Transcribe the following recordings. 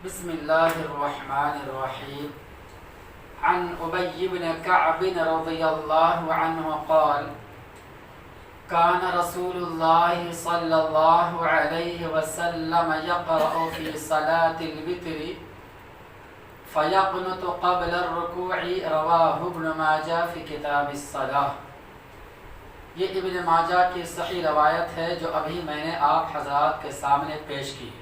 بسم اللہ الرحمن الرحیم عن ابی بن کعب رضی اللہ عنہ قال كان رسول الله صلى الله عليه وسلم يقرأ في صلاة الوتر فيقنط قبل الركوع رواه ابن ماجہ في كتاب الصلاة۔ یہ ابن ماجہ کی صحیح روایت ہے جو ابھی میں نے آپ حضرات کے سامنے پیش کی۔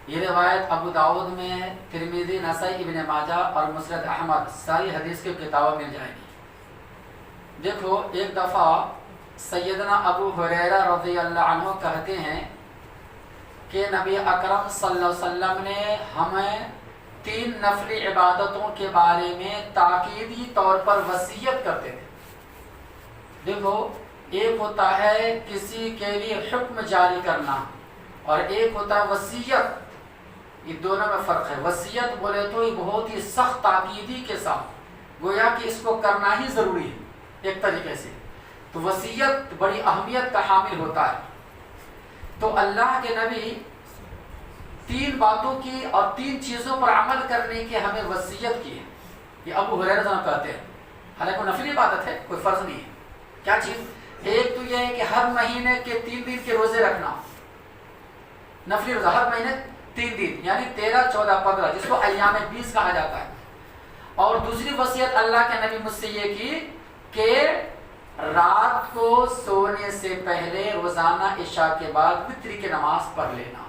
یہ روایت ابو داؤد میں، ترمذی، نسائی، ابن ماجہ اور مسند احمد ساری حدیث کی کتابوں مل جائے گی۔ دیکھو، ایک دفعہ سیدنا ابو ہریرہ رضی اللہ عنہ کہتے ہیں کہ نبی اکرم صلی اللہ علیہ وسلم نے ہمیں 3 نفلی عبادتوں کے بارے میں تاکیدی طور پر وصیت کرتے تھے۔ دیکھو، ایک ہوتا ہے کسی کے لیے حکم جاری کرنا اور ایک ہوتا ہے وصیت۔ یہ دونوں میں فرق ہے۔ وصیت بولے تو یہ بہت ہی سخت تاکیدی کے ساتھ، گویا کہ اس کو کرنا ہی ضروری ہے ایک طریقے سے۔ تو وصیت بڑی اہمیت کا حامل ہوتا ہے۔ تو اللہ کے نبی 3 باتوں کی اور 3 چیزوں پر عمل کرنے کی ہمیں وصیت کی ہے۔ یہ ابو ہریرہ رضی اللہ عنہ کہتے ہیں، حالانکہ کوئی نفلی عبادت ہے، کوئی فرض نہیں ہے۔ کیا چیز؟ ایک تو یہ ہے کہ ہر مہینے کے 3 دن کے روزے رکھنا، نفلی روزہ ہر مہینے 3 دن، یعنی 13، 14، 15، جس کو ایام 20 کہا جاتا ہے۔ اور دوسری وصیت اللہ کے نبی مجھ سے یہ کی کہ رات کو سونے سے پہلے روزانہ عشاء کے بعد وتر کی نماز پڑھ لینا۔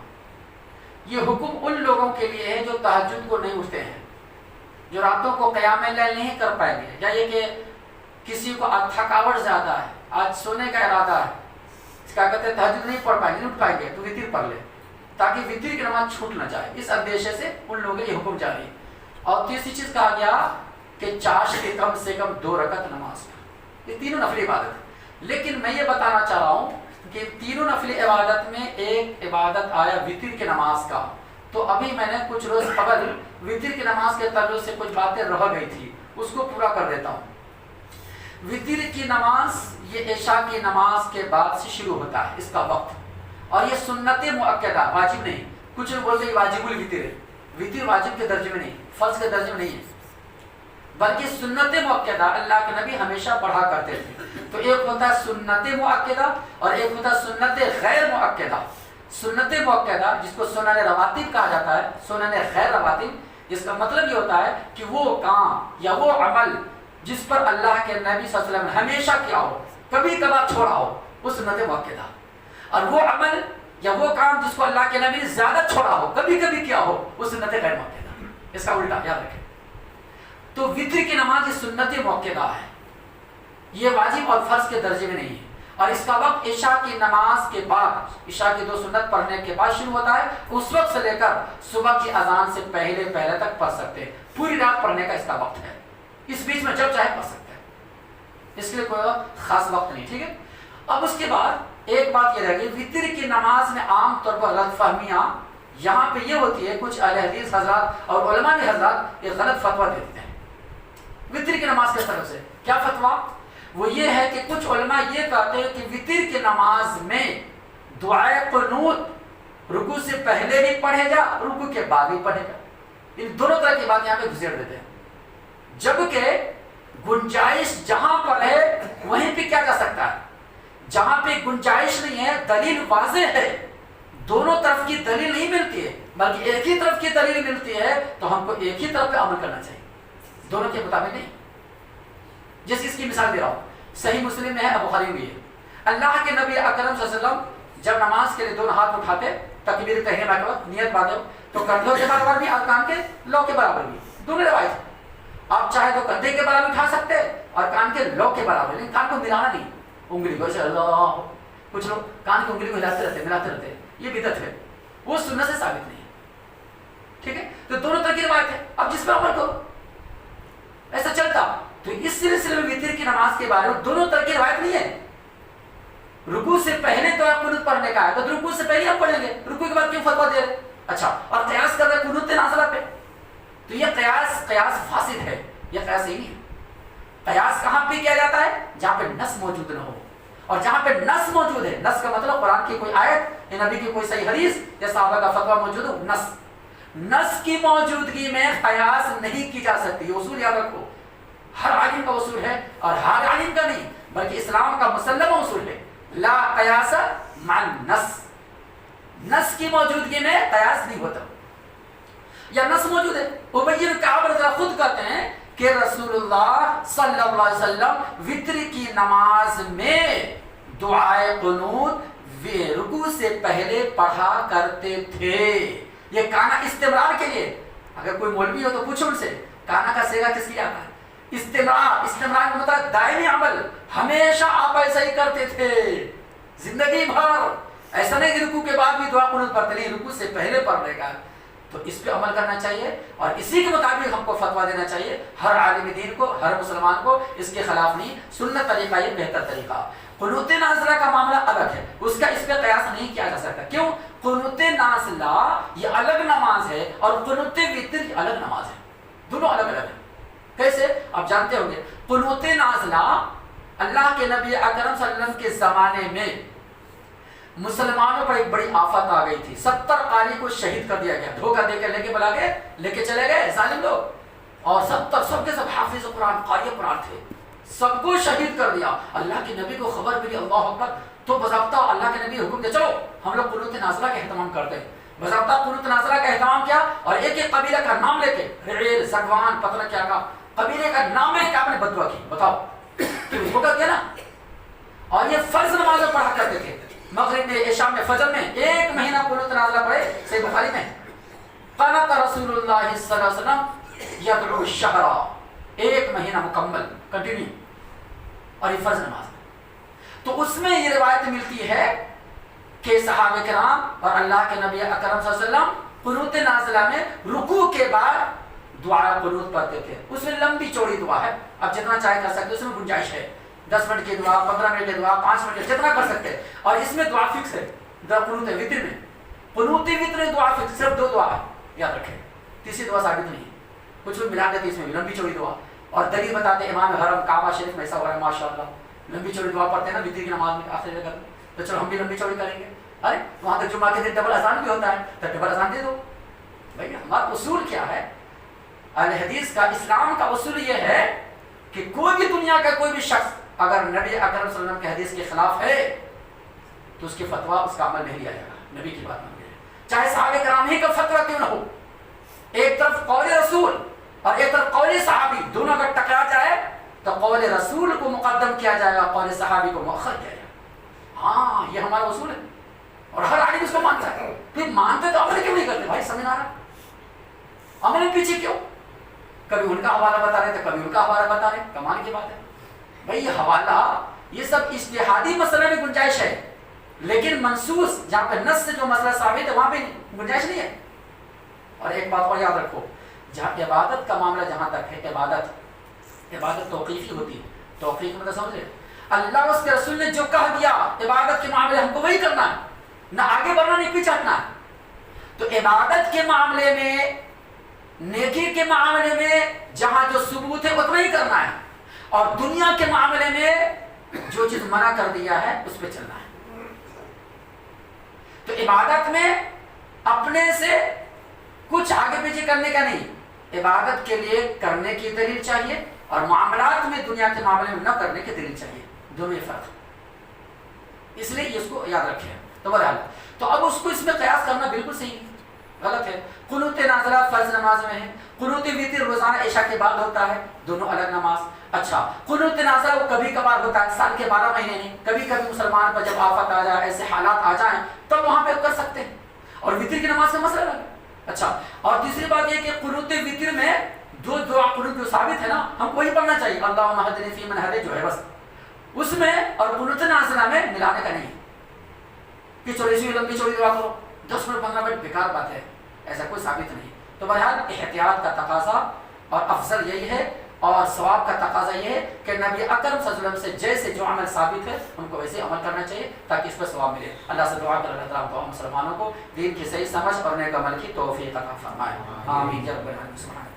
یہ حکم ان لوگوں کے لیے ہے جو تہجد کو نہیں اٹھتے ہیں، جو راتوں کو قیام لیل نہیں کر پائیں گے، یا یہ کہ کسی کو آج تھکاوٹ زیادہ ہے، آج سونے کا ارادہ ہے، کیا کہتے ہیں تہجد نہیں پڑھ پائیں گے، نہیں اٹھ پائیں گے، تو وتر پڑھ لے تاکہ وتر کی نماز چھوٹ نہ جائے۔ اس اندیشے سے ان لوگوں کے یہ حکم جاری ہے۔ اور تیسری چیز کہا گیا کہ چاش کی کم سے کم 2 رکعت نماز۔ یہ تینوں نفلی عبادت ہے، لیکن میں یہ بتانا چاہ رہا ہوں کہ تینوں نفلی عبادت میں ایک عبادت آیا وتر کی نماز کا۔ تو ابھی میں نے کچھ روز قبل وتر کی نماز کے تعلق سے کچھ باتیں رہ گئی تھی، اس کو پورا کر دیتا ہوں۔ وتر کی نماز یہ عشاء کی نماز کے بعد سے شروع ہوتا ہے، اس کا وقت، اور یہ سنت مؤکدہ، واجب نہیں۔ کچھ لوگ بولتے ہیں واجب الوتر ہے، وتر واجب کے درجے میں نہیں، فرض کے درجے میں نہیں ہے، بلکہ سنت مؤکدہ اللہ کے نبی ہمیشہ پڑھا کرتے تھے۔ تو ایک ہوتا ہے سنت مؤکدہ اور ایک ہوتا ہے سنت غیر مؤکدہ۔ سنت مؤکدہ جس کو سنن رواتب کہا جاتا ہے، سنن غیر رواتب، جس کا مطلب یہ ہوتا ہے کہ وہ کام یا وہ عمل جس پر اللہ کے نبی صلی اللہ علیہ وسلم نے ہمیشہ کیا ہو، کبھی کبھار چھوڑا ہو، وہ سنت مؤکدہ۔ اور وہ عمل یا وہ کام جس کو اللہ کے نبی نے زیادہ چھوڑا ہو، کبھی کبھی کیا ہو، وہ سنت غیر مؤکدہ۔ اس کا الٹا یاد رکھیں۔ تو وتر کی نماز یہ سنت مؤکدہ ہے، یہ واجب اور فرض کے درجے میں نہیں ہے، اور اس کا وقت عشاء کی نماز کے بعد، عشاء کی 2 سنت پڑھنے کے بعد شروع ہوتا ہے۔ اس وقت سے لے کر صبح کی اذان سے پہلے تک پڑھ سکتے ہیں، پوری رات پڑھنے کا اس کا وقت ہے۔ اس بیچ میں جب چاہے پڑھ سکتے ہیں، اس کے لیے کوئی خاص وقت نہیں، ٹھیک ہے۔ اب اس کے بعد ایک بات یہ رہ گئی، وتر کی نماز میں عام طور پر غلط فہمیاں یہاں پہ یہ ہوتی ہے، کچھ اہل حدیث حضرات اور علماء کے حضرات یہ غلط فتویٰ دیتے ہیں وتر کی نماز کی طرف سے۔ کیا فتویٰ؟ وہ یہ ہے کہ کچھ علماء یہ کہتے ہیں کہ وتر کی نماز میں دعائے قنوت رکوع سے پہلے بھی پڑھے گا، رکوع کے بعد بھی پڑھے گا۔ ان دونوں طرح کی بات یہاں پہ گھسیڑ دیتے ہیں، جبکہ گنجائش جہاں پر ہے وہیں پہ کیا جا سکتا ہے، جہاں پہ گنجائش نہیں ہے، دلیل واضح ہے، دونوں طرف کی دلیل نہیں ملتی ہے بلکہ ایک ہی طرف کی دلیل ملتی ہے، تو ہم کو ایک ہی طرف پہ عمل کرنا چاہیے، دونوں کے مطابق نہیں۔ جیسے اس کی مثال دے رہا ہوں، صحیح مسلم میں ہے، بخاری میں ہے، اللہ کے نبی اکرم صلی اللہ علیہ وسلم جب نماز کے لیے دونوں ہاتھ اٹھاتے تکبیر تحریمہ کے وقت نیت باندھو تو کندھوں کے برابر بھی اور کان کے لو کے برابر بھی، دونوں روایت۔ آپ چاہے تو کندھے کے برابر اٹھا سکتے اور کان کے لو کے برابر، لیکن کان کو ملانا نہیں، انگلی کو اللہ، کچھ لوگ کان کی انگلی کو ہلاتے رہتے ملاتے رہتے، یہ بدعت ہے، وہ سنت سے ثابت نہیں ہے، ٹھیک ہے۔ تو دونوں طرح کی روایت ہے، اب جس پر عمل کرو، ایسا چلتا۔ تو اس سلسلے میں وتر کی نماز کے بارے میں دونوں طرح کی روایت نہیں ہے۔ رکوع سے پہلے تو آپ قنوت پڑھنے کا ہے، تو رکوع سے پہلے ہم پڑھیں گے، رکوع کے بعد کیوں فتویٰ دے رہے؟ اچھا، اور قیاس کر رہے قنوت نازلہ پہ، تو یہ قیاس فاسد ہے، یہ قیاس ہی نہیں ہے۔ قیاس کہاں پہ کیا جاتا ہے؟ جہاں پہ نص موجود نہ ہو، اور جہاں پہ نص موجود ہے، نص کا مطلب قرآن کی کوئی آیت یا نبی کی کوئی صحیح حدیث یا صحابہ کا فتویٰ موجود ہو، نص۔ نص کی موجودگی میں قیاس نہیں کی جا سکتی. یہ اصول یاد رکھو، ہر عالم کا اصول ہے اور ہر عالم کا نہیں بلکہ اسلام کا مسلم اصول ہے. لا قیاس مع النص، نص کی موجودگی میں قیاس نہیں ہوتا. یا نص موجود ہے، ابی بن کعب رضی اللہ خود کہتے ہیں کہ رسول اللہ صلی اللہ علیہ وسلم وتر کی نماز میں دعائے قنوت رکوع سے پہلے پڑھا کرتے تھے. یہ کانا استمرار کے لیے، اگر کوئی مولوی ہو تو پوچھو ان سے کانا کا صیغہ کس لیے آتا ہے؟ استمرار. استمرار کا مطلب دائمی عمل، ہمیشہ آپ ایسا ہی کرتے تھے زندگی بھر. ایسا نہیں کہ رکوع کے بعد بھی دعا قنوت پڑھتے نہیں، رکوع سے پہلے پڑھنے کا. تو اس پہ عمل کرنا چاہیے اور اسی کے مطابق ہم کو فتویٰ دینا چاہیے. ہر عالم دین کو، ہر مسلمان کو اس کے خلاف نہیں. سنت طریقہ یہ بہتر طریقہ. قنوت نازلہ کا معاملہ الگ ہے، اس کا اس پہ قیاس نہیں کیا جا سکتا. کیوں؟ قنوت نازلہ یہ الگ نماز ہے اور قنوت وتر یہ الگ نماز ہے، دونوں الگ الگ ہیں. کیسے؟ آپ جانتے ہوں گے قنوت نازلہ اللہ کے نبی اکرم صلی اللہ علیہ وسلم کے زمانے میں مسلمانوں پر ایک بڑی آفت آ گئی تھی. 70 قاری کو شہید کر دیا گیا، دھوکہ دے کے لے کے چلے گئے ظالم لوگ. اور 70 سب کے سب حافظ قرآن، قاری قرآن تھے، سب کو شہید کر دیا. اللہ کے نبی کو خبر ملی، اللہ اکبر. تو بضابطہ اللہ کے نبی حکم دے چلو ہم لوگ قنوت نازلہ کا اہتمام کرتے ہیں. بضابطہ قنوت نازلہ کا اہتمام کیا اور ایک ایک قبیلہ کا نام لے کے، رعیل، زکوان، پتہ نہ کیا کا قبیلے کا نام ہے کہ آپ نے بددعا کی. بتاؤ دھوکہ دیا نا. اور یہ فرض نمازیں پڑھا کرتے تھے، مغرب میں، عشاء میں، فجر میں. 1 مہینہ قنوت نازلہ پڑھے. صحیح بخاری میں قنت رسول اللہ صلی اللہ علیہ وسلم یدعو الشہر، 1 مہینہ مکمل کنٹینیو. اور یہ فرض نماز. تو اس میں یہ روایت ملتی ہے کہ صحابہ کرام اور اللہ کے نبی اکرم صلی اللہ علیہ وسلم قنوت نازلہ میں رکوع کے بعد دعا قنوت پڑھتے تھے. اس میں لمبی چوڑی دعا ہے، آپ جتنا چاہے کر سکتے، اس میں گنجائش ہے. 10 منٹ کی دعا، 15 منٹ کی دعا، 5 منٹ کی، جتنا کر سکتے. اور اس میں دعا فکس ہے. قنوت وتر میں، قنوت وتر دعا فکس، صرف 2 دعا ہے، یاد رکھیں. تیسری دعا ثابت نہیں. کچھ بھی ملا دیتے اس میں بھی لمبی چوڑی دعا. اور دلیل بتاتے امام حرم کعبہ شریف میں ایسا ہو رہا ہے ماشاءاللہ، لمبی چوڑی دعا پڑھتے ہیں نا وتر کی نماز میں آخری جگہ. تو چلو ہم بھی لمبی چوڑی کریں گے. ارے وہاں تک جمعہ کے دن ڈبل اذان بھی ہوتا ہے تو ڈبل اذان دے دو. بھائی ہمارا اصول کیا ہے؟ اہل حدیث کا، اسلام کا اصول یہ ہے کہ کوئی بھی دنیا کا کوئی بھی شخص اگر نبی اکرم صلی اللہ علیہ وسلم کے حدیث کے خلاف ہے تو اس کی فتویٰ، اس کا عمل نہیں لیا جائے گا. نبی کی بات مان گے، چاہے صحابہ کرام ہی کا فتویٰ کیوں نہ ہو. ایک طرف قول رسول اور ایک طرف قول صحابی، دونوں اگر ٹکرا جائے تو قول رسول کو مقدم کیا جائے گا، قول صحابی کو مؤخر کیا جائے گا. ہاں یہ ہمارا اصول ہے اور ہر عالم اس کو مانتا ہے. پھر مانتے تو عمل کیوں نہیں کرتے بھائی؟ سمجھ آ رہا؟ عمل پیچھے کیوں؟ کبھی ان کا حوالہ بتا رہے تو کبھی ان کا حوالہ بتا رہے. کمال کی بات ہے بھائی. یہ حوالہ، یہ سب اجتہادی مسئلہ میں گنجائش ہے، لیکن منصوص جہاں پہ نص سے جو مسئلہ ثابت ہے وہاں پہ گنجائش نہیں ہے. اور ایک بات اور یاد رکھو، جہاں عبادت کا معاملہ جہاں تک ہے، عبادت توقیفی ہوتی ہے. توقیف مطلب سمجھ لے، اللہ اس کے رسول نے جو کہہ دیا عبادت کے معاملے ہم کو وہی کرنا ہے، نہ آگے بڑھنا نہیں پیچھے ہٹنا ہے. تو عبادت کے معاملے میں، نیکی کے معاملے میں جہاں جو ثبوت ہے اتنا ہی کرنا ہے، اور دنیا کے معاملے میں جو چیز منع کر دیا ہے اس پہ چلنا ہے. تو عبادت میں اپنے سے کچھ آگے پیچھے کرنے کا نہیں، عبادت کے لیے کرنے کی دلیل چاہیے اور معاملات میں، دنیا کے معاملے میں نہ کرنے کی دلیل چاہیے. دونوں فرق، اس لیے اس کو یاد رکھیں. تو بہرحال تو اب اس کو اس میں قیاس کرنا بالکل صحیح غلط ہے. قنوت نازلہ فرض نماز میں ہے، قنوت وتر روزانہ عشاء کے بعد ہوتا ہے، دونوں الگ نماز. اچھا قنوت نازلہ وہ کبھی کبھار ہوتا ہے، سال کے 12 مہینے نہیں، کبھی کبھی مسلمان پر جب آفت آ جائے، ایسے حالات آ جائیں تب وہاں پہ کر سکتے ہیں. اور وتر کی نماز کا مسئلہ الگ ہے. اچھا اور تیسری بات یہ کہ قنوت وتر میں دو دعا قنوت جو ثابت ہے نا ہم کو وہی پڑھنا چاہیے، اللہم اہدنی فیمن ہدیت جو ہے بس اس میں. اور قنوت نازلہ میں ملانے کا نہیں کہ چوری سی لمبی چوری دعا کرو 10 منٹ 15 منٹ، بیکار بات ہے، ایسا کوئی ثابت نہیں. تو بہرحال احتیاط کا تقاضا اور افضل یہی ہے اور ثواب کا تقاضا یہ ہے کہ نبی اکرم صلی اللہ علیہ وسلم سے جیسے جو عمل ثابت ہے ان کو ویسے عمل کرنا چاہیے تاکہ اس پر ثواب ملے. اللہ سے دعا کر اللہ تعالیٰ تمام مسلمانوں کو دین کی صحیح سمجھ اور نیک عمل کی توفیق عطا فرمائے. آمین یا رب العالمین.